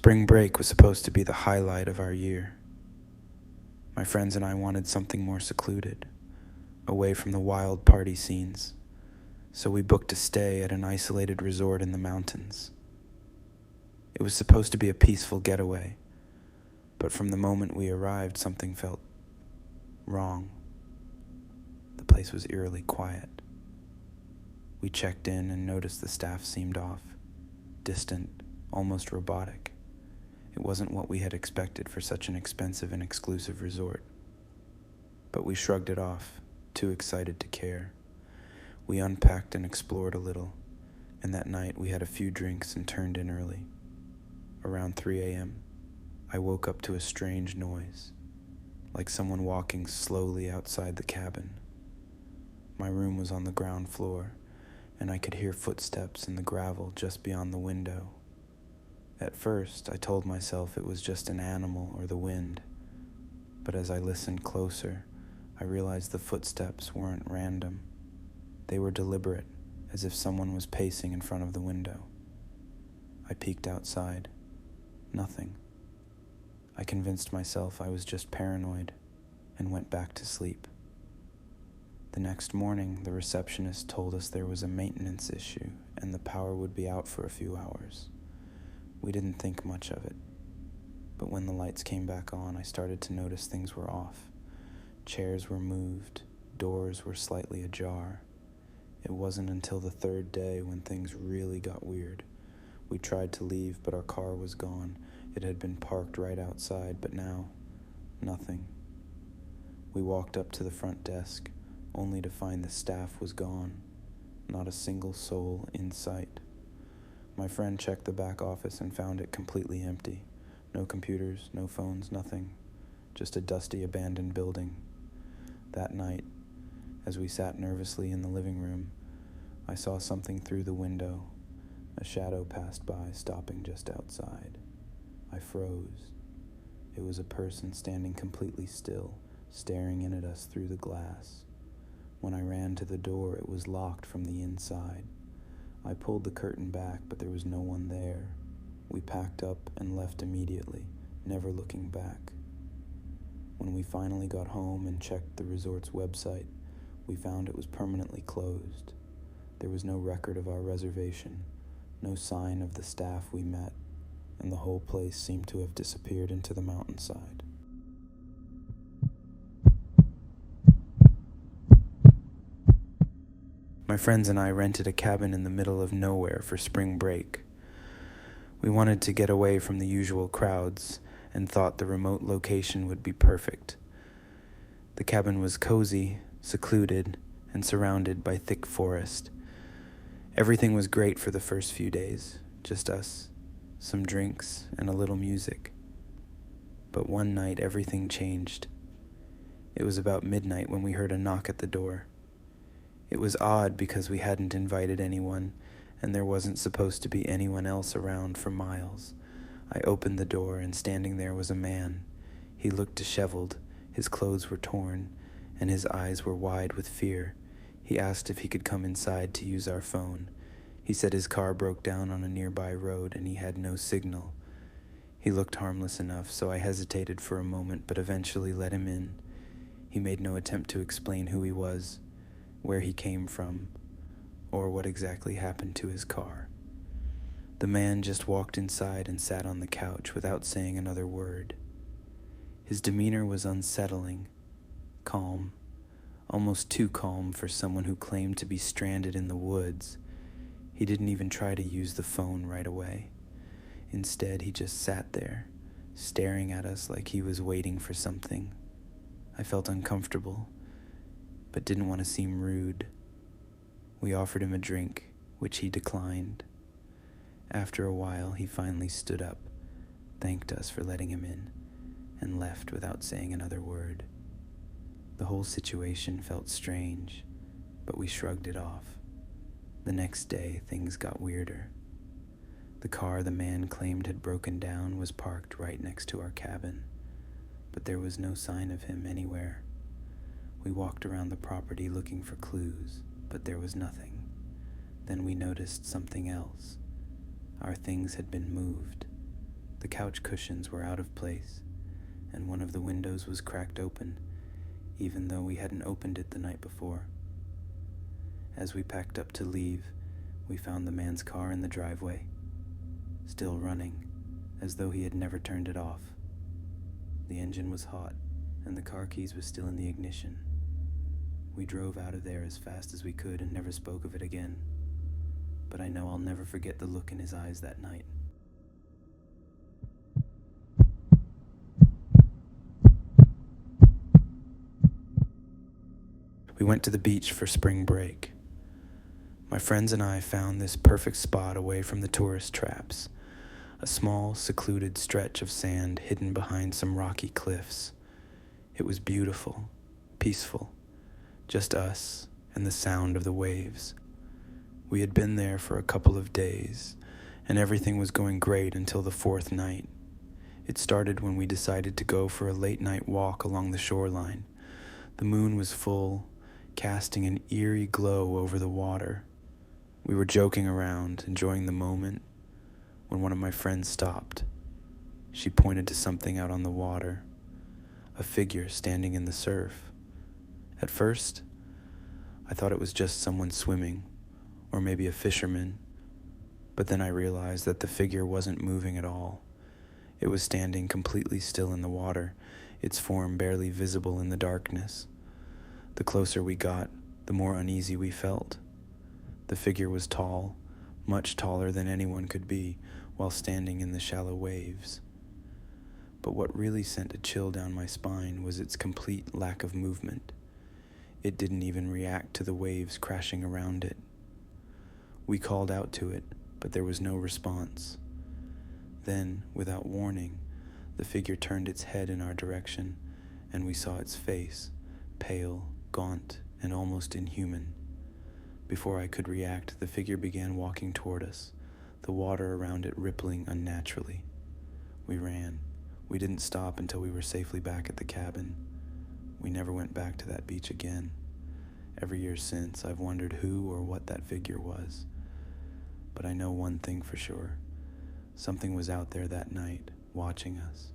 Spring break was supposed to be the highlight of our year. My friends and I wanted something more secluded, away from the wild party scenes, so we booked a stay at an isolated resort in the mountains. It was supposed to be a peaceful getaway, but from the moment we arrived, something felt wrong. The place was eerily quiet. We checked in and noticed the staff seemed off, distant, almost robotic. It wasn't what we had expected for such an expensive and exclusive resort. But we shrugged it off, too excited to care. We unpacked and explored a little, and that night we had a few drinks and turned in early. Around 3 a.m., I woke up to a strange noise, like someone walking slowly outside the cabin. My room was on the ground floor, and I could hear footsteps in the gravel just beyond the window. At first, I told myself it was just an animal or the wind, but as I listened closer, I realized the footsteps weren't random. They were deliberate, as if someone was pacing in front of the window. I peeked outside. Nothing. I convinced myself I was just paranoid and went back to sleep. The next morning, the receptionist told us there was a maintenance issue and the power would be out for a few hours. We didn't think much of it, but when the lights came back on, I started to notice things were off. Chairs were moved, doors were slightly ajar. It wasn't until the third day when things really got weird. We tried to leave, but our car was gone. It had been parked right outside, but now, nothing. We walked up to the front desk, only to find the staff was gone. Not a single soul in sight. My friend checked the back office and found it completely empty. No computers, no phones, nothing. Just a dusty, abandoned building. That night, as we sat nervously in the living room, I saw something through the window. A shadow passed by, stopping just outside. I froze. It was a person standing completely still, staring in at us through the glass. When I ran to the door, it was locked from the inside. I pulled the curtain back, but there was no one there. We packed up and left immediately, never looking back. When we finally got home and checked the resort's website, we found it was permanently closed. There was no record of our reservation, no sign of the staff we met, and the whole place seemed to have disappeared into the mountainside. My friends and I rented a cabin in the middle of nowhere for spring break. We wanted to get away from the usual crowds and thought the remote location would be perfect. The cabin was cozy, secluded, and surrounded by thick forest. Everything was great for the first few days, just us, some drinks, and a little music. But one night everything changed. It was about midnight when we heard a knock at the door. It was odd because we hadn't invited anyone, and there wasn't supposed to be anyone else around for miles. I opened the door, and standing there was a man. He looked disheveled, his clothes were torn, and his eyes were wide with fear. He asked if he could come inside to use our phone. He said his car broke down on a nearby road, and he had no signal. He looked harmless enough, so I hesitated for a moment, but eventually let him in. He made no attempt to explain who he was, where he came from, or what exactly happened to his car. The man just walked inside and sat on the couch without saying another word. His demeanor was unsettling, calm, almost too calm for someone who claimed to be stranded in the woods. He didn't even try to use the phone right away. Instead, he just sat there, staring at us like he was waiting for something. I felt uncomfortable, but didn't want to seem rude. We offered him a drink, which he declined. After a while, he finally stood up, thanked us for letting him in, and left without saying another word. The whole situation felt strange, but we shrugged it off. The next day, things got weirder. The car the man claimed had broken down was parked right next to our cabin, but there was no sign of him anywhere. We walked around the property looking for clues, but there was nothing. Then we noticed something else. Our things had been moved. The couch cushions were out of place, and one of the windows was cracked open, even though we hadn't opened it the night before. As we packed up to leave, we found the man's car in the driveway, still running, as though he had never turned it off. The engine was hot, and the car keys were still in the ignition. We drove out of there as fast as we could and never spoke of it again. But I know I'll never forget the look in his eyes that night. We went to the beach for spring break. My friends and I found this perfect spot away from the tourist traps, a small, secluded stretch of sand hidden behind some rocky cliffs. It was beautiful, peaceful, just us and the sound of the waves. We had been there for a couple of days, and everything was going great until the fourth night. It started when we decided to go for a late-night walk along the shoreline. The moon was full, casting an eerie glow over the water. We were joking around, enjoying the moment, when one of my friends stopped. She pointed to something out on the water, a figure standing in the surf. At first, I thought it was just someone swimming, or maybe a fisherman, but then I realized that the figure wasn't moving at all. It was standing completely still in the water, its form barely visible in the darkness. The closer we got, the more uneasy we felt. The figure was tall, much taller than anyone could be, while standing in the shallow waves. But what really sent a chill down my spine was its complete lack of movement. It didn't even react to the waves crashing around it. We called out to it, but there was no response. Then, without warning, the figure turned its head in our direction, and we saw its face, pale, gaunt, and almost inhuman. Before I could react, the figure began walking toward us, the water around it rippling unnaturally. We ran. We didn't stop until we were safely back at the cabin. We never went back to that beach again. Every year since, I've wondered who or what that figure was. But I know one thing for sure. Something was out there that night, watching us.